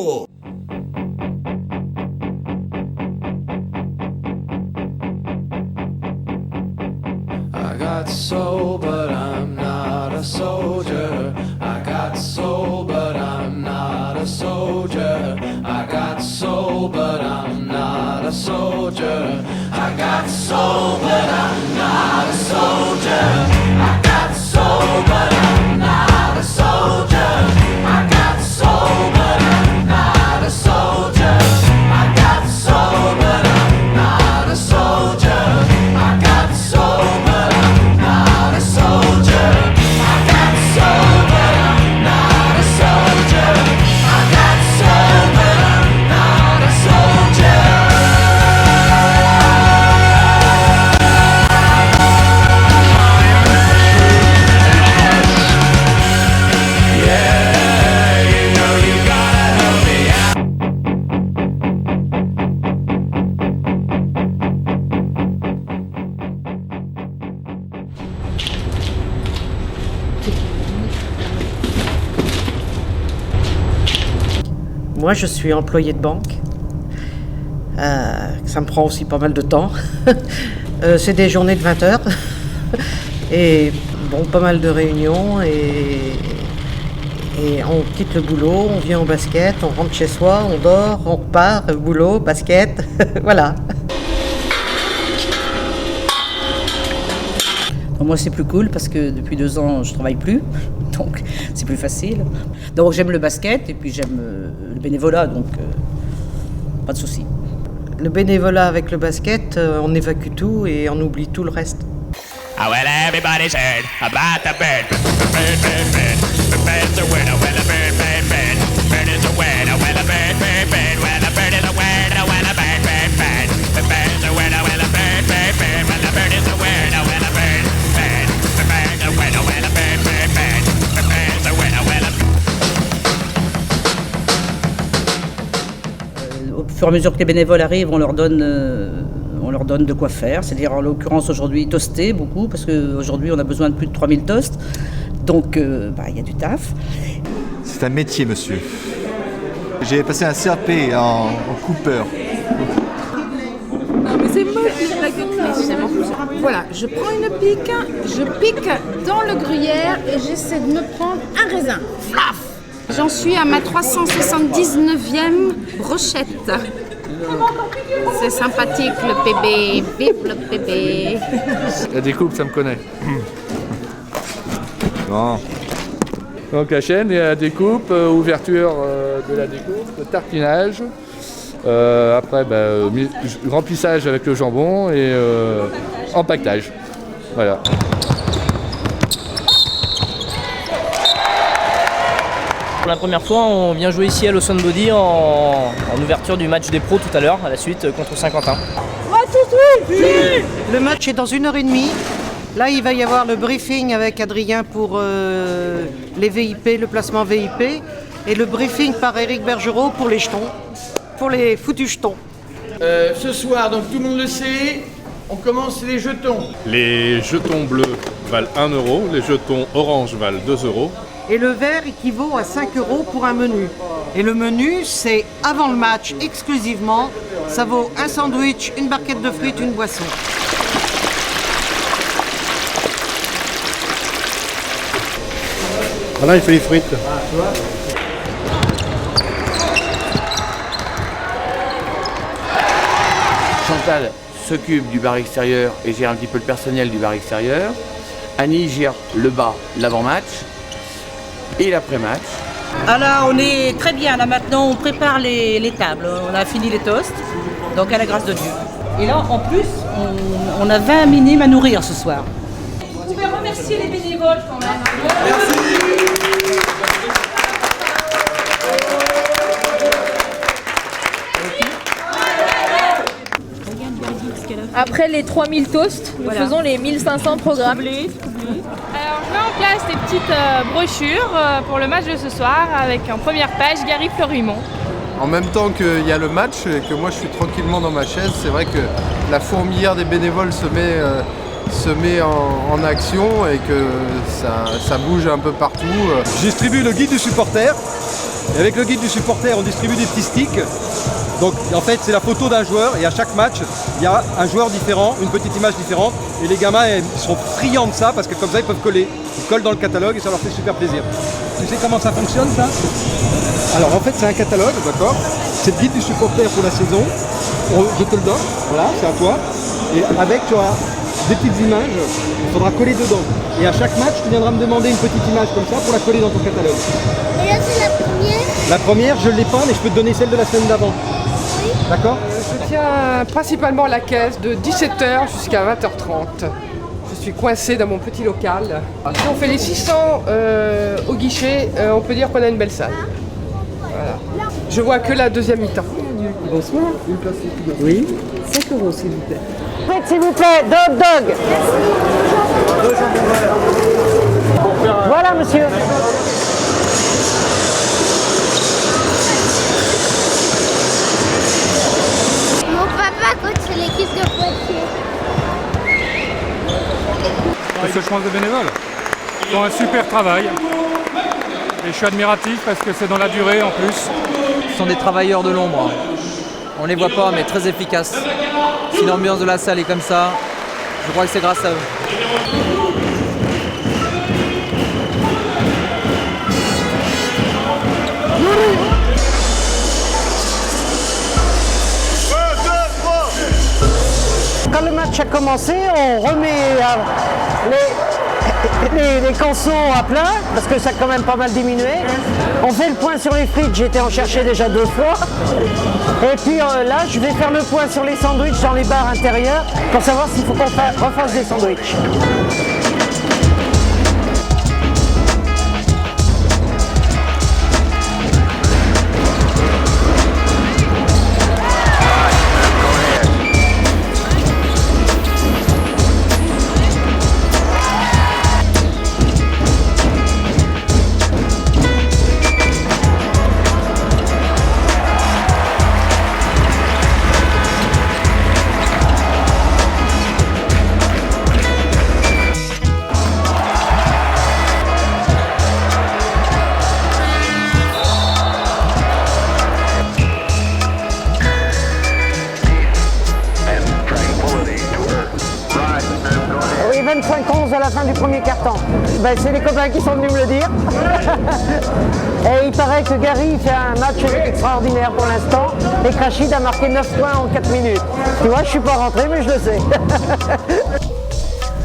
Radio. I got soul, but I'm not a soldier. I got soul, but I'm not a soldier. I got soul, but I'm not a soldier. I got soul, but I'm not a soldier. I got soul, but I'm not a soldier. I got soul, but I'm not a soldier. I got soul, but I'm not a soldier. I got soul, but I'm not a soldier. I got soul, but I'm not a soldier. I got soul, but I'm not a soldier. Yeah, you know you gotta help me out. Moi, je suis employée de banque. Ça me prend aussi pas mal de temps. C'est des journées de 20 heures. Et bon, pas mal de réunions. Et on quitte le boulot, on vient au basket, on rentre chez soi, on dort, on repart, boulot, basket. Voilà. Moi, c'est plus cool parce que depuis 2 ans, je travaille plus, donc c'est plus facile. Donc j'aime le basket et puis j'aime le bénévolat, donc pas de souci. Le bénévolat avec le basket, on évacue tout et on oublie tout le reste. Oh, well, everybody's heard about the bird. Bird, bird, bird. The bird's a word. Oh, well, a bird, bird, bird. Bird is a word. Oh, well, a bird, bird, bird. Well, a bird is a word. Oh, well, a bird, bird, bird. The bird's a word. Oh, well, a bird, bird, bird. Well, a bird is a word. Oh, well, a bird, bird. The bird's a word. Oh, well, a bird, bird, bird. The bird's a word. Oh, well, a... Au fur et à mesure que les bénévoles arrivent, on leur donne de quoi faire. C'est-à-dire, en l'occurrence, aujourd'hui, toaster beaucoup, parce qu'aujourd'hui, on a besoin de plus de 3000 toasts. Donc, il y a du taf. C'est un métier, monsieur. J'ai passé un CAP en coupeur. Non mais c'est moche les plaques de cuisse. Voilà, je prends une pique, je pique dans le gruyère et j'essaie de me prendre un raisin. Flaf. J'en suis à ma 379e brochette. C'est sympathique le bébé, vive le bébé. La découpe, ça me connaît. Bon. Donc la chaîne, il y a la découpe, ouverture de la découpe, le tartinage. Après, remplissage avec le jambon et empaquetage. Voilà. Pour la première fois, on vient jouer ici à Lawson Body en ouverture du match des pros tout à l'heure, à la suite contre Saint-Quentin. Le match est dans 1h30. Là, il va y avoir le briefing avec Adrien pour les VIP, le placement VIP, et le briefing par Éric Bergerot pour les jetons, pour les foutus jetons. Ce soir, donc tout le monde le sait, on commence les jetons. Les jetons bleus valent 1 euro, les jetons orange valent 2 euros. Et le verre équivaut à 5 euros pour un menu. Et le menu, c'est avant le match exclusivement. Ça vaut un sandwich, une barquette de frites, une boisson. Voilà, il fait les frites. Ah, tu vois. Chantal s'occupe du bar extérieur et gère un petit peu le personnel du bar extérieur. Annie gère le bas, l'avant-match et l'après-match. Ah là, on est très bien. Là maintenant, on prépare les tables. On a fini les toasts, donc à la grâce de Dieu. Et là, en plus, on a 20 minimes à nourrir ce soir. Vous pouvez remercier les bénévoles quand même. Merci. Après les 3000 toasts, nous faisons les 1500 programmes. Alors je mets en place des petites brochures pour le match de ce soir avec en première page Gary Fleurimont. En même temps qu'il y a le match et que moi je suis tranquillement dans ma chaise, c'est vrai que la fourmilière des bénévoles se met en action et que ça bouge un peu partout. Je distribue le guide du supporter Et avec le guide du supporter, on distribue des petits sticks. Donc en fait, c'est la photo d'un joueur et à chaque match, il y a un joueur différent, une petite image différente. Et les gamins ils sont friands de ça parce que comme ça, ils peuvent coller. Ils collent dans le catalogue et ça leur fait super plaisir. Tu sais comment ça fonctionne ça? Alors en fait, c'est un catalogue, d'accord? C'est le guide du supporter pour la saison. Je te le donne, voilà, c'est à toi. Et avec, tu auras des petites images, il faudra coller dedans. Et à chaque match, tu viendras me demander une petite image comme ça pour la coller dans ton catalogue. Et là, c'est la première? La première, je ne l'ai pas, mais je peux te donner celle de la semaine d'avant. Oui. D'accord? Je tiens principalement la caisse de 17h jusqu'à 20h30. Je suis coincée dans mon petit local. Si on fait les 600 au guichet, on peut dire qu'on a une belle salle. Voilà. Je vois que la deuxième mi-temps. Bonsoir. Oui. 5 € s'il vous plaît. Faites s'il vous plaît, dog dog. Voilà monsieur. Mon papa coach l'équipe de Poitiers. Parce que je pense des bénévoles. Ils font un super travail. Et je suis admiratif parce que c'est dans la durée en plus. Ce sont des travailleurs de l'ombre. On les voit pas, mais très efficaces. Si l'ambiance de la salle est comme ça, je crois que c'est grâce à eux. Quand le match a commencé, on remet les consos à plat, parce que ça a quand même pas mal diminué. On fait le point sur les frites, j'ai été en chercher déjà 2 fois. Et puis là, je vais faire le point sur les sandwichs dans les bars intérieurs, pour savoir s'il faut qu'on refasse des sandwichs. Oui, 25-11 à la fin du premier quart-temps. Ben, c'est les copains qui sont venus me le dire. Et il paraît que Gary fait un match extraordinaire pour l'instant et que Rachid a marqué 9 points en 4 minutes. Tu vois, je suis pas rentré, mais je le sais.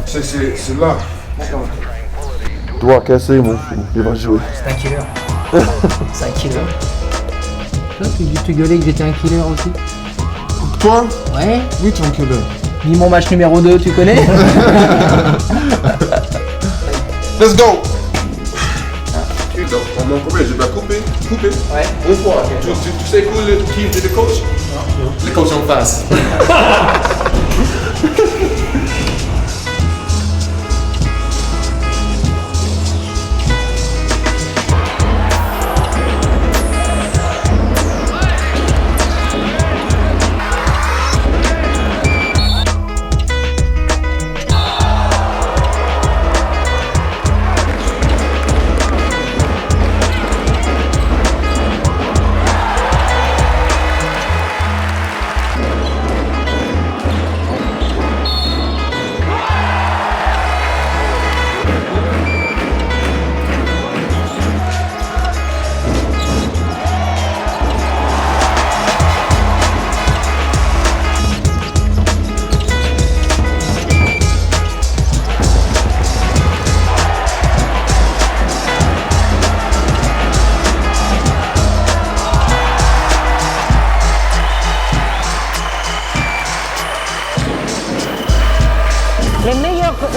C'est là. Doigt cassé, mon fou. Il va jouer. C'est un killer. C'est un killer. Toi, tu gueulais que j'étais un killer aussi? Toi? Ouais. Oui, tu es un killer. Ni mon match numéro 2, tu connais? Let's go! On m'a coupé, j'ai pas coupé. Ouais. Une fois. Tu sais qui est le coach? Non. Le coach en face.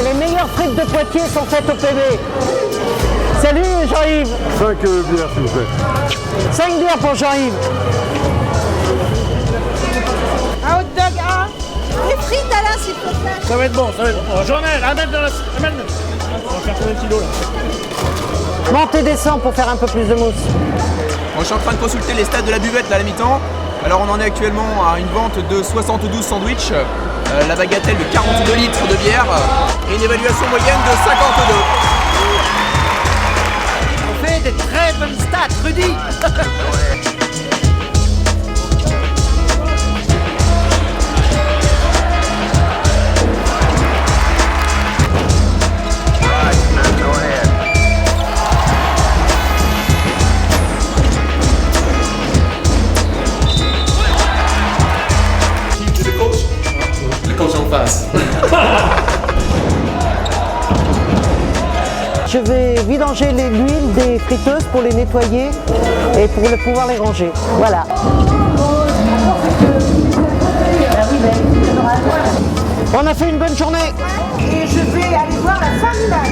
Les meilleures frites de Poitiers sont faites au PB. Salut Jean-Yves. 5 bières, s'il vous plaît. 5 bières pour Jean-Yves. Un hot dog, un. Les frites, Alain, s'il te plaît. Ça va être bon, ça va être bon. Journal, amène dans la... Amène. On va faire combien de kilos là? Monte et descends pour faire un peu plus de mousse. Je suis en train de consulter les stats de la buvette là, à la mi-temps. Alors on en est actuellement à une vente de 72 sandwichs, la bagatelle de 42 litres de bière et une évaluation moyenne de 52. On fait des très Raffenstadt, Rudy. Le coach en face. Je vais vidanger l'huile des friteuses pour les nettoyer et pour pouvoir les ranger. Voilà. On a fait une bonne journée. Et je vais aller voir la fin du match.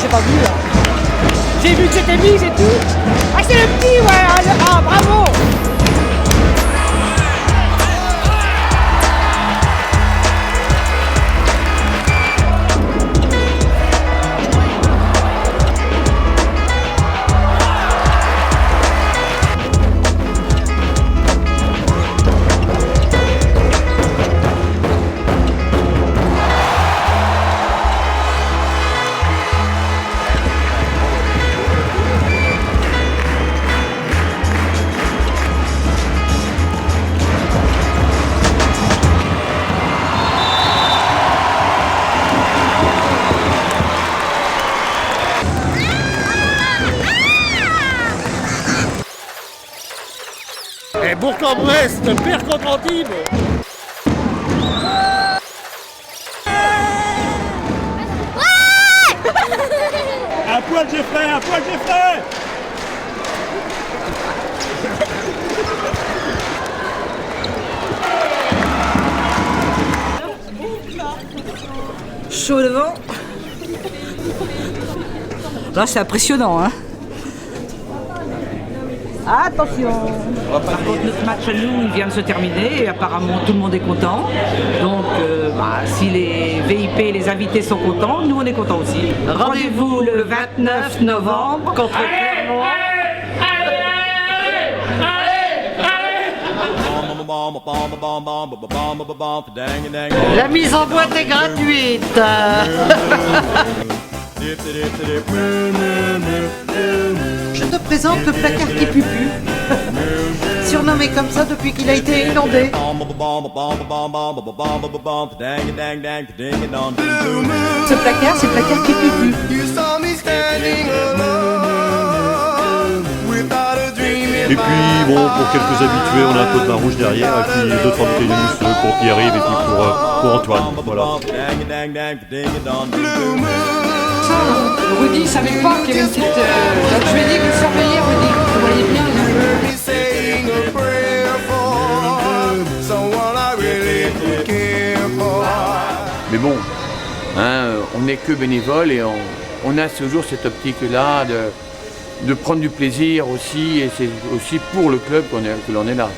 J'ai pas vu là. J'ai vu que c'était mis, c'est tout. Ah c'est le petit, ouais. Ah bravo. Et Bourg-en-Bresse, pire contre Antibes. Un poil Jeffrey, un poil Jeffrey. Chaud devant. Là, c'est impressionnant, hein. Attention. Par contre, notre match à nous, il vient de se terminer et apparemment tout le monde est content. Donc, si les VIP et les invités sont contents, nous on est contents aussi. Rendez-vous le 29 novembre contre Clermont. La mise en boîte est gratuite. Je te présente le placard qui pupu, surnommé comme ça depuis qu'il a été inondé. Ce placard, c'est le placard qui pupu. Et puis bon, pour quelques habitués, on a un peu de vin rouge derrière, et puis 2-3 bouteilles de mousseux pour Pierre-Yves et puis pour Antoine. Voilà. Rudy ne savait pas qu'il y avait une petite... donc je lui ai dit qu'il surveillait Rudy. Vous voyez bien. Mais bon, hein, on n'est que bénévole et on a toujours cette optique-là de prendre du plaisir aussi, et c'est aussi pour le club que l'on est là.